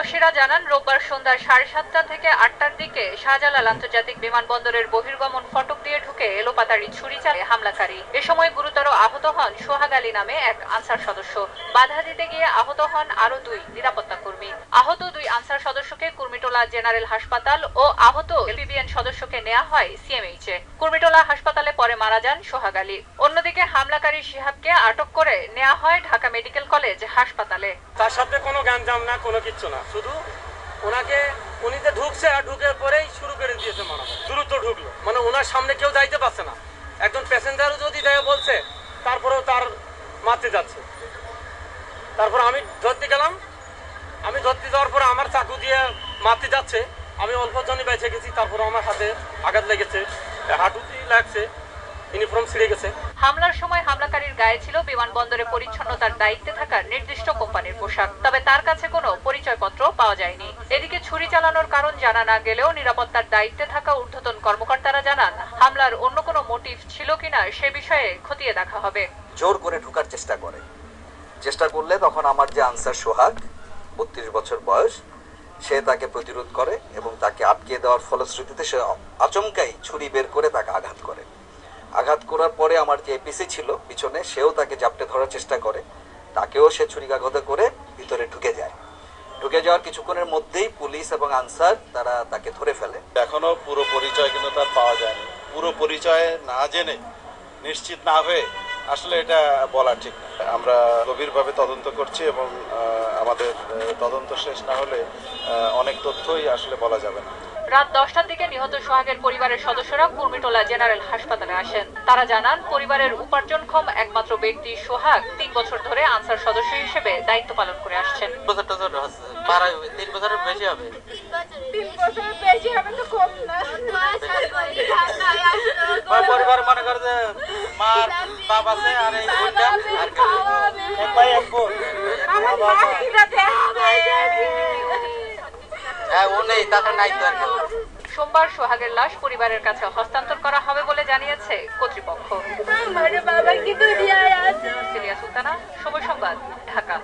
প্রত্যক্ষদর্শীরা জানান, রোববার সন্ধ্যা 7:30টা থেকে 8টার দিকে শাহজালাল আন্তর্জাতিক বিমানবন্দরের বহির্গমন ফটক দিয়ে ঢুকে এলোপাতাড়ি ছুরি চালায় হামলাকারী। এ সময় গুরুতর আহত হন সোহাগ আলী নামে এক আনসার সদস্য। বাধা দিতে গিয়ে আহত হন আরও 2 নিরাপত্তা কর্মী। আহত 2 আনসার সদস্যকে কুর্মিটোলা জেনারেল হাসপাতাল ও আহত এপিবিএন সদস্যকে নেওয়া হয় সিএমএইচে। কুর্মিটোলা হাসপাতালে পরে মারা যান সোহাগ আলী। অন্যদিকে হামলাকারী শিহাবকে আটক করে নেওয়া হয় ঢাকা মেডিকেল কলেজ হাসপাতালে। তার সাথে কোনো গ্যাঞ্জাম না, কোনো কিচ্ছু না, শুধু উনি যে ঢুকছে আর ঢুকের পরেই শুরু করে দিয়েছে মারা। দ্রুত ঢুকলো, মানে ওনার সামনে কেউ যাইতে পারছে না। একজন প্যাসেঞ্জারও যদি যায় বলছে, তারপরেও তার মারতে যাচ্ছে। তারপর আমি ধরতে গেলাম, আমি ধরতে যাওয়ার পরে আমার চাকু দিয়ে মারতে যাচ্ছে। আমি অল্প জনই বেঁচে গেছি, তারপরে আমার হাতে আঘাত লেগেছে, হাঁটুতেই লাগছে, ইউনিফর্ম ছিঁড়ে গেছে। হামলার সময় হামলাকারীর গায়ে ছিল বিমানবন্দরে পরিচ্ছন্নতার দায়িত্বে থাকা নির্দিষ্ট কোম্পানির পোশাক। তবে তার কাছে কোনো পরিচয়পত্র পাওয়া যায়নি। এদিকে ছুরি চালানোর কারণ জানা না গেলেও নিরাপত্তার দায়িত্বে থাকা ঊর্ধ্বতন কর্মকর্তারা জানান, হামলার অন্য কোনো মোটিভ ছিল কিনা সে বিষয়ে খতিয়ে দেখা হবে। জোর করে ঢোকার চেষ্টা করলে তখন আমার যে আনসার সোহাগ, 32 বছর বয়স, সে তাকে প্রতিরোধ করে এবং তাকে আটকে দেওয়ার ফলশ্রুতিতে সে আচমকাই ছুরি বের করে তাকে আঘাত করার পরে আমার যে এপিসি ছিল পিছনে, সেও তাকে জাপটে ধরার চেষ্টা করে। তাকেও সে ছুরিকাঘাত করে ভিতরে ঢুকে যাওয়ার কিছুক্ষণের মধ্যেই পুলিশ এবং আনসার তারা তাকে ধরে ফেলে। এখনো পুরো পরিচয় কিন্তু তার পাওয়া যায়নি। পুরো পরিচয় না জেনে, নিশ্চিত না হয়ে আসলে এটা বলা ঠিক না। আমরা গভীরভাবে তদন্ত করছি এবং আমাদের তদন্ত শেষ না হলে অনেক তথ্যই আসলে বলা যাবে না। রাত 10টার দিকে নিহত সোহাগের পরিবারের সদস্যরা কুর্মিটোলা জেনারেল হাসপাতালে আসেন। তারা জানান, পরিবারের উপার্জনক্ষম একমাত্র ব্যক্তি সোহাগ 3 বছর ধরে আনসার সদস্য হিসেবে দায়িত্ব পালন করে আসছেন। 3 বছরের বেশি হবে। 3 বছরের বেশি হবে তো কম না। পরিবার মনে করে যে মার বাপ আছে আর এই বোনটা আর এক ভাই এক বোন। আমার মাটিটা দেখবে। হ্যাঁ, ও নেই, তাকে নাই তো আর কেউ। সোমবার সোহাগের লাশ পরিবারের কাছে হস্তান্তর করা হবে বলে জানিয়েছে কর্তৃপক্ষ। আমার বাবা কি দুনিয়ায় আছে? সিলিয়া সুলতানা, সময় সংবাদ, ঢাকা।